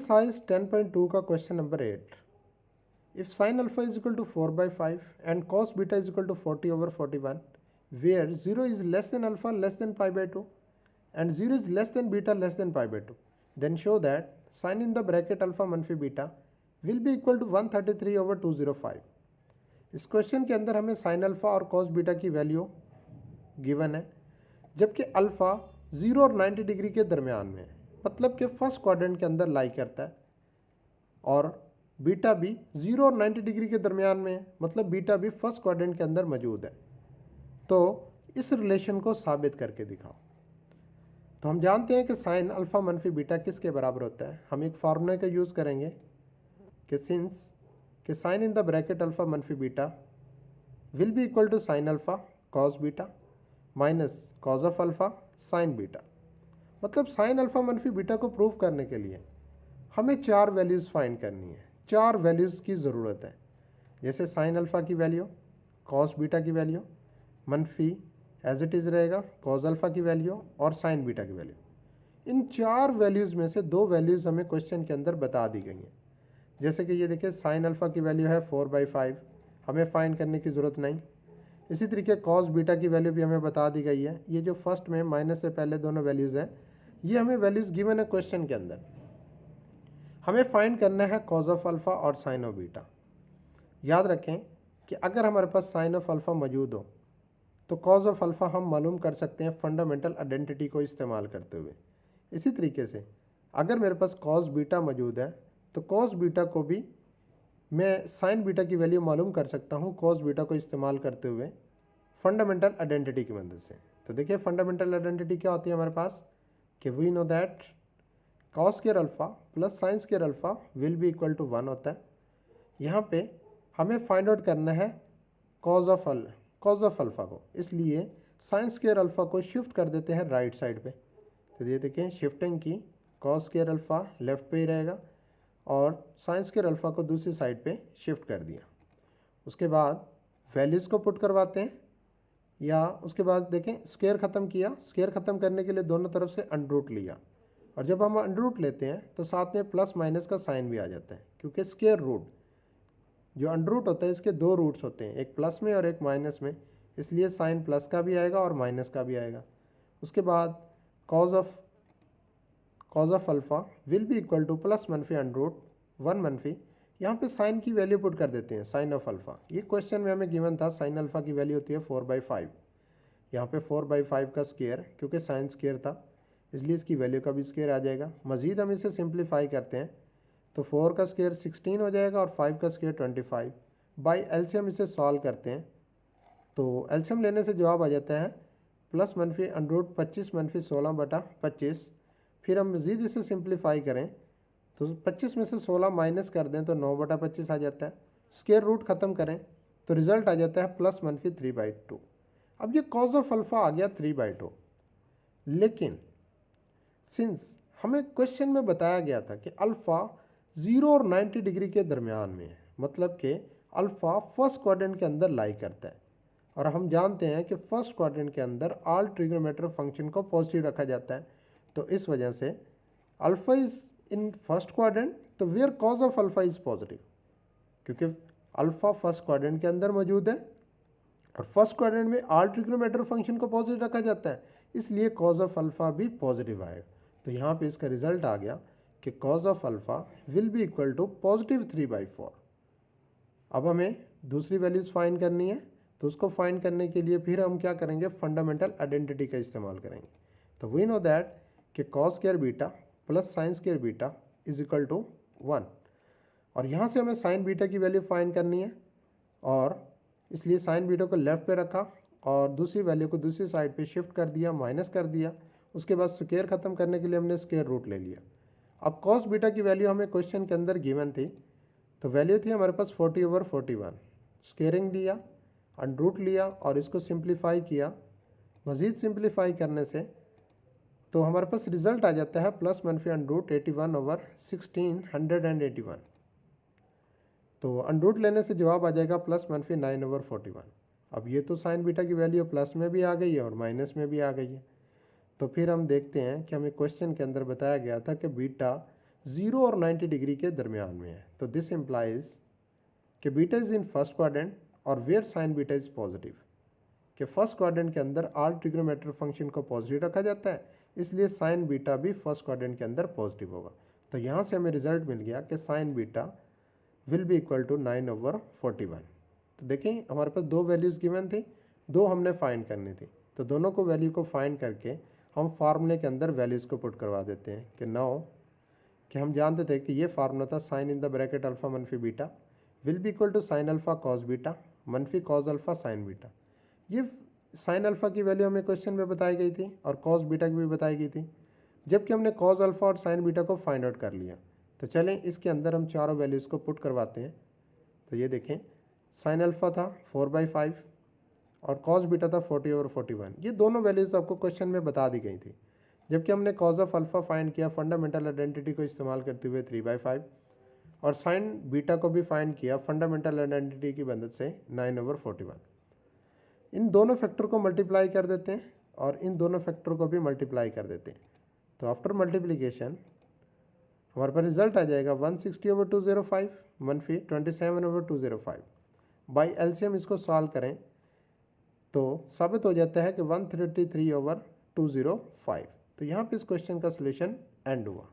Exercise 10.2 का question number 8. If sin alpha is equal to 4/5 and cos beta is equal to 40/41, where 0 is less than alpha less than pi by 2 and 0 is less than beta less than pi by 2, then show that sin in the bracket alpha manfi beta will be equal to 133/205. इस question के अंदर हमें sin alpha और cos beta की value given है, जबकि alpha 0 और 90 degree के दरमियान में है, मतलब कि फर्स्ट क्वाड्रेंट के अंदर लाई करता है, और बीटा भी 0 और 90 डिग्री के दरमियान में है, मतलब बीटा भी फर्स्ट क्वाड्रेंट के अंदर मौजूद है. तो इस रिलेशन को साबित करके दिखाओ. तो हम जानते हैं कि साइन अल्फा मनफी बीटा किसके बराबर होता है. हम एक फार्मूले का यूज़ करेंगे कि सिंस कि sine in the bracket alpha मनफी beta will be equal to sine alpha cos beta minus cos of alpha sine beta. मतलब साइन अल्फा मनफी बीटा को प्रूव करने के लिए हमें 4 वैल्यूज़ फाइंड करनी है. 4 वैल्यूज़ की ज़रूरत है, जैसे साइन अल्फा की वैल्यू, कॉस बीटा की वैल्यू, मनफी एज इट इज़ रहेगा कॉस अल्फा की वैल्यू और साइन बीटा की वैल्यू. इन 4 वैल्यूज़ में से 2 वैल्यूज़ हमें क्वेश्चन के अंदर बता दी गई हैं. जैसे कि ये देखिए साइन अल्फा की वैल्यू है 4/5, हमें फाइंड करने की ज़रूरत नहीं. इसी तरीके कॉस बीटा की वैल्यू भी हमें बता दी गई है. ये जो फर्स्ट में माइनस से पहले दोनों वैल्यूज़ हैं, ये हमें वैल्यूज़ गिवन है क्वेश्चन के अंदर. हमें फाइंड करना है कॉस ऑफ अल्फा और साइन ऑफ बीटा. याद रखें कि अगर हमारे पास साइन ऑफ अल्फा मौजूद हो तो कॉस ऑफ अल्फा हम मालूम कर सकते हैं फंडामेंटल आइडेंटिटी को इस्तेमाल करते हुए. इसी तरीके से अगर मेरे पास कॉस बीटा मौजूद है तो कॉस बीटा को भी मैं साइन बीटा की वैल्यू मालूम कर सकता हूँ कॉस बीटा को इस्तेमाल करते हुए फंडामेंटल आइडेंटिटी की मदद से. तो देखिए फंडामेंटल आइडेंटिटी क्या होती है हमारे पास, कि we know that cos square alpha plus sine square alpha will be equal to 1 होता है. यहाँ पे हमें फाइंड आउट करना है कॉस ऑफ अल्फा को, इसलिए साइन स्क्वायर अल्फा को शिफ्ट कर देते हैं राइट साइड पे. तो ये देखें शिफ्टिंग की, कॉस स्क्वायर अल्फा लेफ्ट पे ही रहेगा और साइन स्क्वायर अल्फा को दूसरी साइड पे शिफ्ट कर दिया. उसके बाद वैल्यूज़ को पुट करवाते हैं, या उसके बाद देखें स्क्वायर ख़त्म किया. स्क्वायर ख़त्म करने के लिए दोनों तरफ से अंडर रूट लिया, और जब हम अंडर रूट लेते हैं तो साथ में प्लस माइनस का साइन भी आ जाता है, क्योंकि स्क्वायर रूट जो अंडर रूट होता है इसके 2 रूट्स होते हैं, एक प्लस में और एक माइनस में, इसलिए साइन प्लस का भी आएगा और माइनस का भी आएगा. उसके बाद cause of alpha will be equal two plus मनफी अंडर रूट 1 मनफी. यहाँ पे साइन की वैल्यू पुट कर देते हैं साइन ऑफ अल्फा. ये क्वेश्चन में हमें गिवन था साइन अल्फा की वैल्यू होती है 4/5. यहाँ पे 4/5 का स्क्वायर, क्योंकि साइन स्क्वायर था इसलिए इसकी वैल्यू का भी स्क्वायर आ जाएगा. मज़ीद हम इसे सिंप्लीफाई करते हैं तो 4 का स्क्वायर 16 हो जाएगा और 5 का स्क्वायर 25. बाई एलसीएम इसे सॉल्व करते हैं तो एलसीएम लेने से जवाब आ जाता है प्लस मनफी अंडर रूट 25 मनफी 16/25. फिर हम मज़ीद इसे सिंप्लीफाई करें तो 25 में से 16 माइनस कर दें तो 9/25 आ जाता है. स्क्वायर रूट ख़त्म करें तो रिज़ल्ट आ जाता है प्लस मनफी 3/2. अब ये कॉज ऑफ अल्फ़ा आ गया 3/2, लेकिन सिंस हमें क्वेश्चन में बताया गया था कि अल्फ़ा 0 और 90 डिग्री के दरमियान में है, मतलब कि अल्फ़ा फर्स्ट क्वाड्रेंट के अंदर लाई करता है, और हम जानते हैं कि फर्स्ट क्वाड्रेंट के अंदर ऑल ट्रिग्नोमेट्रिक फंक्शन को पॉजिटिव रखा जाता है. तो इस वजह से alpha is in first quadrant, तो where cos of alpha is positive, क्योंकि अल्फ़ा फर्स्ट क्वाड्रेंट के अंदर मौजूद है और फर्स्ट क्वाड्रेंट में ऑल ट्रिग्नोमेट्रिक फंक्शन को पॉजिटिव रखा जाता है, इसलिए कॉज ऑफ अल्फ़ा भी पॉजिटिव आएगा. तो यहाँ पे इसका रिजल्ट आ गया कि cos of alpha will be equal to positive 3/4. अब हमें दूसरी वैल्यूज़ फाइंड करनी है, तो उसको फाइंड करने के लिए फिर हम क्या करेंगे, फंडामेंटल आइडेंटिटी का इस्तेमाल करेंगे. तो वी नो दैट कि cos square beta plus sine square beta is equal to 1, और यहाँ से हमें साइन बीटा की वैल्यू फाइंड करनी है, और इसलिए साइन बीटा को लेफ्ट पे रखा और दूसरी वैल्यू को दूसरी साइड पे शिफ्ट कर दिया, माइनस कर दिया. उसके बाद स्क्वायर ख़त्म करने के लिए हमने स्क्वायर रूट ले लिया. अब कॉस बीटा की वैल्यू हमें क्वेश्चन के अंदर गिवन थी, तो वैल्यू थी हमारे पास 40/41. स्क्वेयरिंग लिया, अंडर रूट लिया और इसको सिंप्लीफाई किया. मज़ीद सिंप्लीफाई करने से तो हमारे पास रिजल्ट आ जाता है प्लस मनफी अंडर रूट 81/1681. तो अंडर रूट लेने से जवाब आ जाएगा प्लस मनफी 9/41. अब ये तो साइन बीटा की वैल्यू प्लस में भी आ गई है और माइनस में भी आ गई है. तो फिर हम देखते हैं कि हमें क्वेश्चन के अंदर बताया गया था कि बीटा 0 और 90 डिग्री के दरमियान में है। तो दिस इम्प्लाइज कि beta is in first quadrant और where sine beta is positive, कि फर्स्ट क्वाड्रेंट के अंदर ऑल ट्रिग्नोमेट्रिक फंक्शन को पॉजिटिव रखा जाता है, इसलिए साइन बीटा भी फर्स्ट क्वाड्रेंट के अंदर पॉजिटिव होगा। तो यहाँ से हमें रिजल्ट मिल गया कि sine beta will be equal to 9/41। तो देखें हमारे पास दो वैल्यूज़ गिवन थी, दो हमने फाइंड करनी थी, तो दोनों को वैल्यू को फाइंड करके हम फार्मूले के अंदर वैल्यूज़ को पुट करवा देते हैं कि नाउ कि हम जानते थे कि ये फार्मूला था sine in the bracket alpha मनफी beta will be equal to sine alpha cos beta मनफी कॉस अल्फा साइन बीटा। ये साइन अल्फा की वैल्यू हमें क्वेश्चन में बताई गई थी और कॉस बीटा की भी बताई गई थी, जबकि हमने कॉस अल्फा और साइन बीटा को फाइंड आउट कर लिया। तो चलें इसके अंदर हम चारों वैल्यूज़ को पुट करवाते हैं। तो ये देखें साइन अल्फा था 4/5 और कॉस बीटा था 40/41। ये दोनों वैल्यूज़ आपको क्वेश्चन में बता दी गई थी, जबकि हमने कॉस ऑफ अल्फा फाइंड किया फंडामेंटल आइडेंटिटी को इस्तेमाल करते हुए 3/5 और साइन बीटा को भी फाइंड किया फंडामेंटल आइडेंटिटी की मदद से 9/41। इन दोनों फैक्टर को मल्टीप्लाई कर देते हैं और इन दोनों फैक्टर को भी मल्टीप्लाई कर देते हैं। तो आफ्टर मल्टीप्लिकेशन हमारे पास रिजल्ट आ जाएगा 160/205 मनफी 27/205। बाई एलसीएम इसको सॉल्व करें तो साबित हो जाता है कि 133/205। तो यहाँ पे इस क्वेश्चन का सलूशन एंड हुआ।